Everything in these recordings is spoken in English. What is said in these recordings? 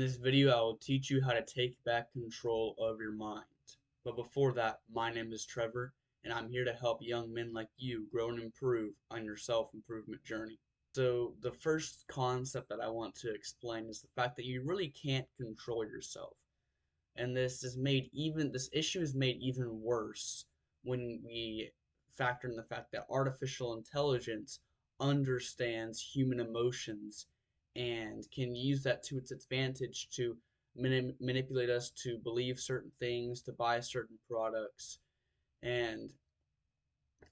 In this video, I will teach you how to take back control of your mind. But before that, my name is Trevor, and I'm here to help young men like you grow and improve on your self-improvement journey. So, the first concept that I want to explain is the fact that you really can't control yourself. And this issue is made even worse when we factor in the fact that artificial intelligence understands human emotions and can use that to its advantage to manipulate us to believe certain things, to buy certain products. And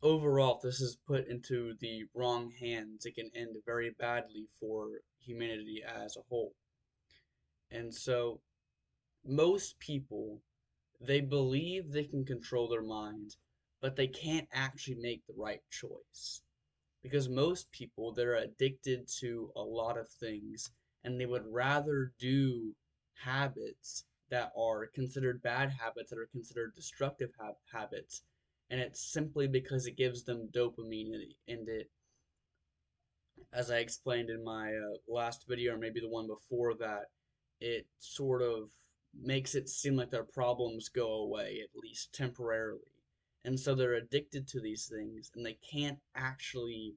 overall, if this is put into the wrong hands, it can end very badly for humanity as a whole. And so most people, they believe they can control their mind, but they can't actually make the right choice. Because most people, they're addicted to a lot of things, and they would rather do habits that are considered bad habits, that are considered destructive habits, and it's simply because it gives them dopamine, and it, as I explained in my last video, or maybe the one before that, it sort of makes it seem like their problems go away, at least temporarily. And so they're addicted to these things, and they can't actually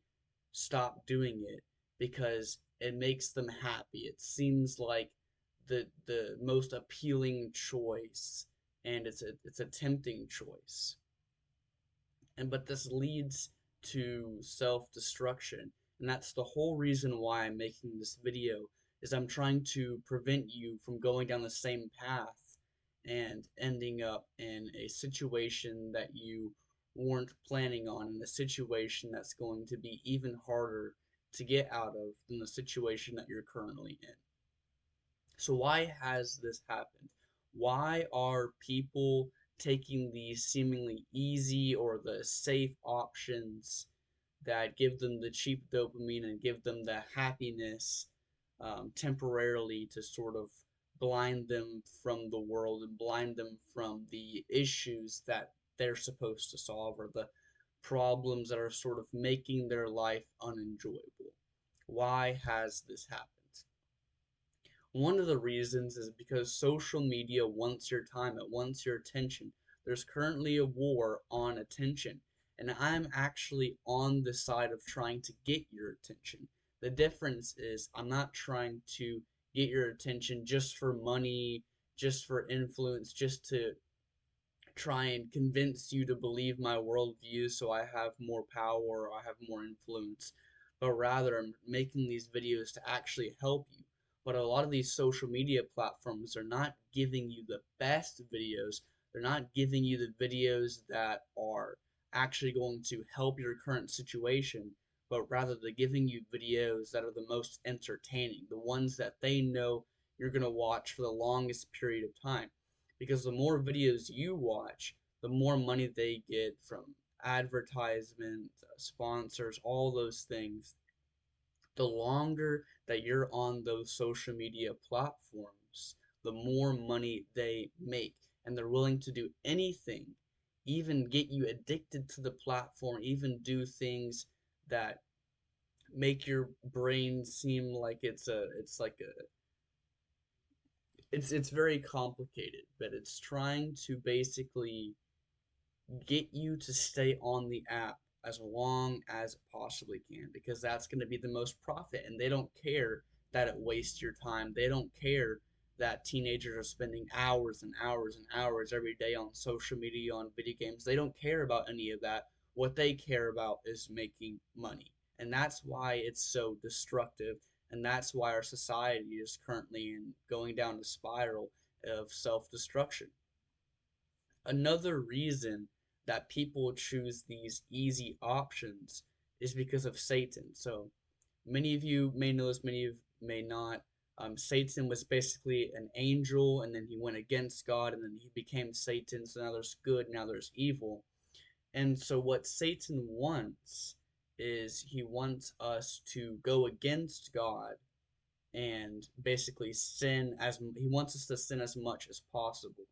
stop doing it because it makes them happy. It seems like the most appealing choice, and it's a tempting choice. But this leads to self-destruction, and that's the whole reason why I'm making this video, is I'm trying to prevent you from going down the same path and ending up in a situation that you weren't planning on, in a situation that's going to be even harder to get out of than the situation that you're currently in. So why has this happened? Why are people taking these seemingly easy or the safe options that give them the cheap dopamine and give them the happiness temporarily to sort of blind them from the world and blind them from the issues that they're supposed to solve, or the problems that are sort of making their life unenjoyable? Why has this happened? One of the reasons is because social media wants your time, it wants your attention. There's currently a war on attention, and I'm actually on the side of trying to get your attention. The difference is I'm not trying to get your attention just for money, just for influence, just to try and convince you to believe my worldview so I have more power or I have more influence, but rather I'm making these videos to actually help you. But a lot of these social media platforms are not giving you the best videos. They're not giving you the videos that are actually going to help your current situation, but rather they're giving you videos that are the most entertaining, the ones that they know you're going to watch for the longest period of time, because the more videos you watch, the more money they get from advertisement, sponsors, all those things. The longer that you're on those social media platforms, the more money they make. And they're willing to do anything, even get you addicted to the platform, even do things that make your brain seem like it's very complicated, but it's trying to basically get you to stay on the app as long as it possibly can, because that's going to be the most profit, and they don't care that it wastes your time. They don't care that teenagers are spending hours and hours and hours every day on social media, on video games. They don't care about any of that. What they care about is making money, and that's why it's so destructive, and that's why our society is currently going down a spiral of self-destruction. Another reason that people choose these easy options is because of Satan. So many of you may know this, many of you may not. Satan was basically an angel, and then he went against God, and then he became Satan. So now there's good, now there's evil. And so what Satan wants is he wants us to go against God and basically sin, as he wants us to sin as much as possible.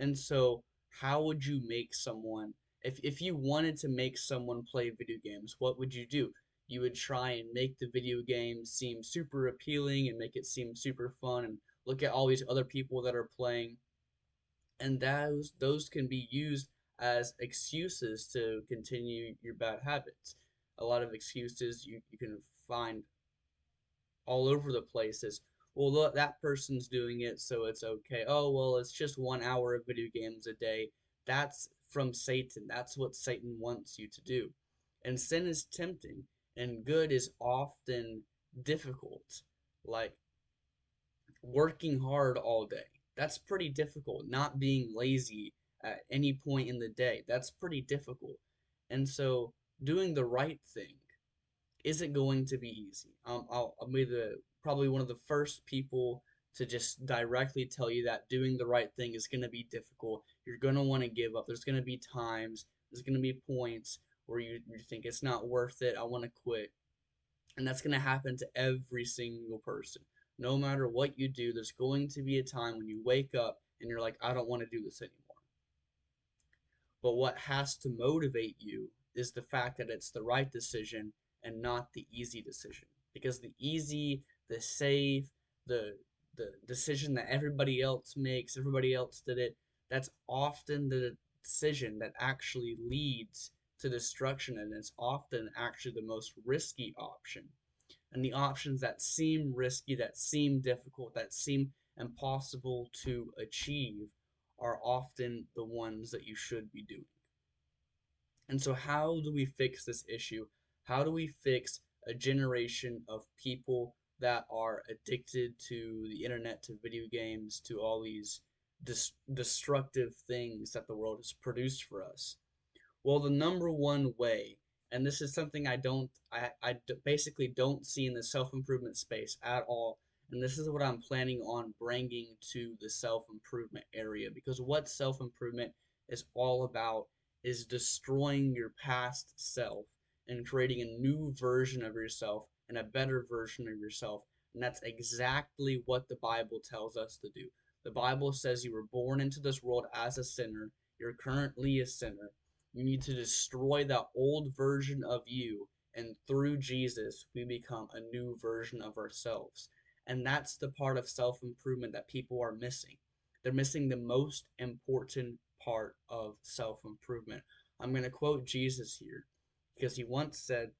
And so, how would you make someone, if you wanted to make someone play video games, what would you do? You would try and make the video game seem super appealing and make it seem super fun and Look at all these other people that are playing, and those can be used as excuses to continue your bad habits. A lot of excuses you can find all over the place is, well, look, that person's doing it, so it's okay. Oh, well, it's just 1 hour of video games a day. That's from Satan. That's what Satan wants you to do. And sin is tempting, and good is often difficult. Like working hard all day. That's pretty difficult. Not being lazy at any point in the day. That's pretty difficult. And so doing the right thing isn't going to be easy. I'll be probably one of the first people to just directly tell you that doing the right thing is going to be difficult. You're going to want to give up. There's going to be times, there's going to be points where you think it's not worth it. I want to quit. And that's going to happen to every single person. No matter what you do, there's going to be a time when you wake up and you're like, I don't want to do this anymore. But what has to motivate you is the fact that it's the right decision and not the easy decision. Because the easy, the safe, the the decision that everybody else makes, everybody else did it, that's often the decision that actually leads to destruction, and it's often actually the most risky option. And the options that seem risky, that seem difficult, that seem impossible to achieve are often the ones that you should be doing. And so, how do we fix this issue? How do we fix a generation of people that are addicted to the internet, to video games, to all these destructive things that the world has produced for us? Well, the number one way, and this is something basically don't see in the self-improvement space at all, and this is what I'm planning on bringing to the self-improvement area, because what self-improvement is all about is destroying your past self and creating a new version of yourself and a better version of yourself. And that's exactly what the Bible tells us to do. The Bible says you were born into this world as a sinner. You're currently a sinner. You need to destroy that old version of you, and through Jesus, we become a new version of ourselves. And that's the part of self improvement that people are missing. They're missing the most important part of self improvement. I'm going to quote Jesus here because he once said,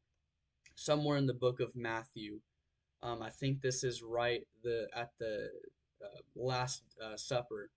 somewhere in the book of Matthew, I think this is right at the Last Supper,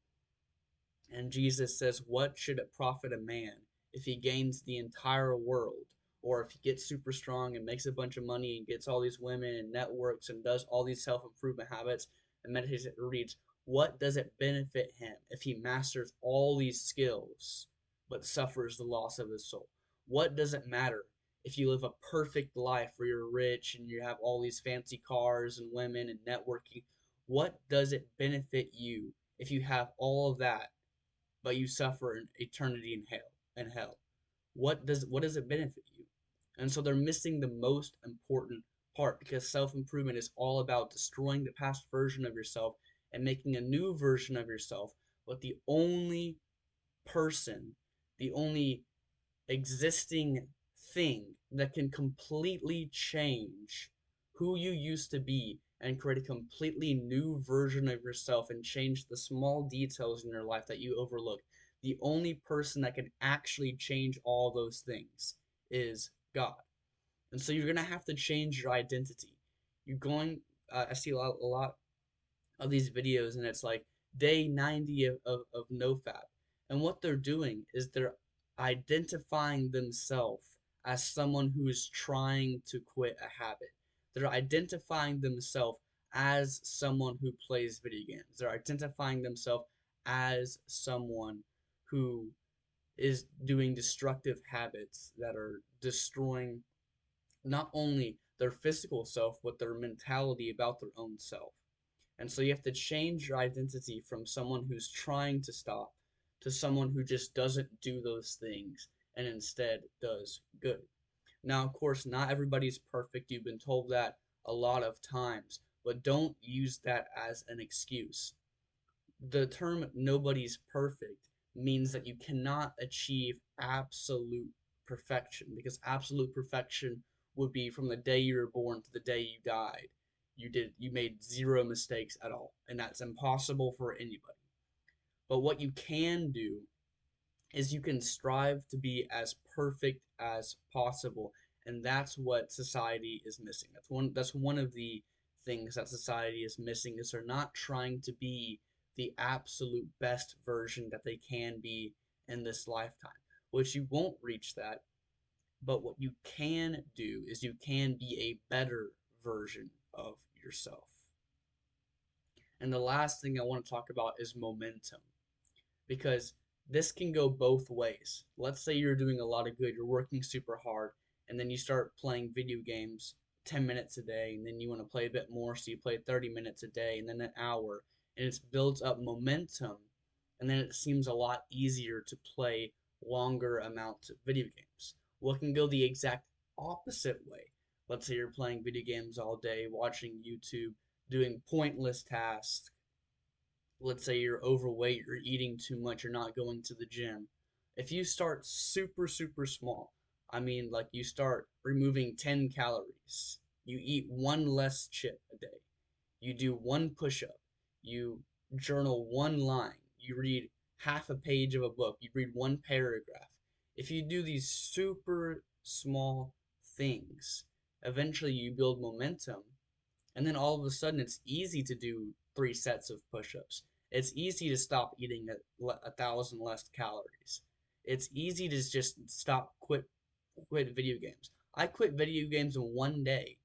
and Jesus says, what should it profit a man if he gains the entire world? Or if he gets super strong and makes a bunch of money and gets all these women and networks and does all these self improvement habits and meditates and reads, what does it benefit him if he masters all these skills but suffers the loss of his soul? What does it matter if you live a perfect life where you're rich and you have all these fancy cars and women and networking? What does it benefit you if you have all of that but you suffer an eternity in hell? What does it benefit you? And so they're missing the most important part, because self-improvement is all about destroying the past version of yourself and making a new version of yourself. But the only person, the only existing thing that can completely change who you used to be and create a completely new version of yourself and change the small details in your life that you overlook. The only person that can actually change all those things is God. And so you're going to have to change your identity. You're going, I see a lot of these videos, and it's like day 90 of nofap, and what they're doing is they're identifying themselves as someone who is trying to quit a habit. They're identifying themselves as someone who plays video games. They're identifying themselves as someone who is doing destructive habits that are destroying not only their physical self but their mentality about their own self. And so you have to change your identity from someone who's trying to stop to someone who just doesn't do those things and instead does good. Now, of course, not everybody's perfect. You've been told that a lot of times, but don't use that as an excuse. The term nobody's perfect means that you cannot achieve absolute perfection, because absolute perfection would be from the day you were born to the day you died. You made zero mistakes at all, and that's impossible for anybody. But what you can do is you can strive to be as perfect as possible, and that's what society is missing. That's one of the things that society is missing, is they're not trying to be the absolute best version that they can be in this lifetime, which you won't reach that. But what you can do is you can be a better version of yourself. And the last thing I want to talk about is momentum, because this can go both ways. Let's say you're doing a lot of good, you're working super hard, and then you start playing video games 10 minutes a day, and then you want to play a bit more, so you play 30 minutes a day, and then an hour, and it builds up momentum, and then it seems a lot easier to play longer amounts of video games. Well, it can go the exact opposite way. Let's say you're playing video games all day, watching YouTube, doing pointless tasks. Let's say you're overweight, you're eating too much, you're not going to the gym. If you start super, super small, I mean, like you start removing 10 calories, you eat one less chip a day, you do one push up, you journal one line, you read half a page of a book, you read one paragraph. If you do these super small things, eventually you build momentum, and then all of a sudden it's easy to do 3 sets of push-ups. It's easy to stop eating 1,000 less calories. It's easy to just quit video games. I quit video games in one day,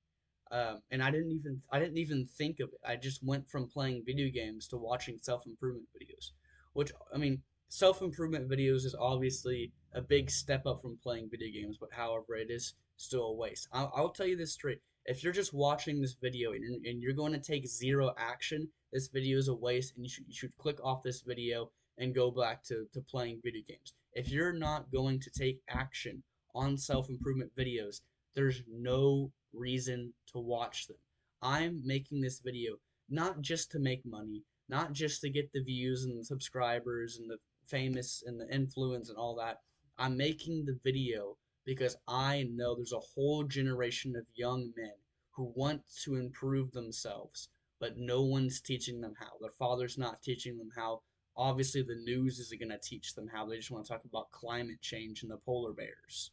and I didn't even think of it. I just went from playing video games to watching self-improvement videos, which, I mean, self-improvement videos is obviously a big step up from playing video games, but however, it is still a waste. I'll tell you this straight. If you're just watching this video and you're going to take zero action, this video is a waste, and you should click off this video and go back to playing video games. If you're not going to take action on self-improvement videos, there's no reason to watch them. I'm making this video not just to make money, not just to get the views and the subscribers and the famous and the influence and all that. I'm making the video because I know there's a whole generation of young men who want to improve themselves, but no one's teaching them how. Their father's not teaching them how. Obviously, the news isn't going to teach them how. They just want to talk about climate change and the polar bears.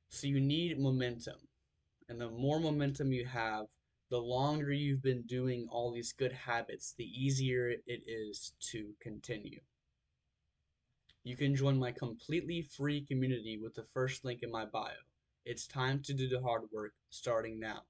So you need momentum. And the more momentum you have, the longer you've been doing all these good habits, the easier it is to continue. You can join my completely free community with the first link in my bio. It's time to do the hard work starting now.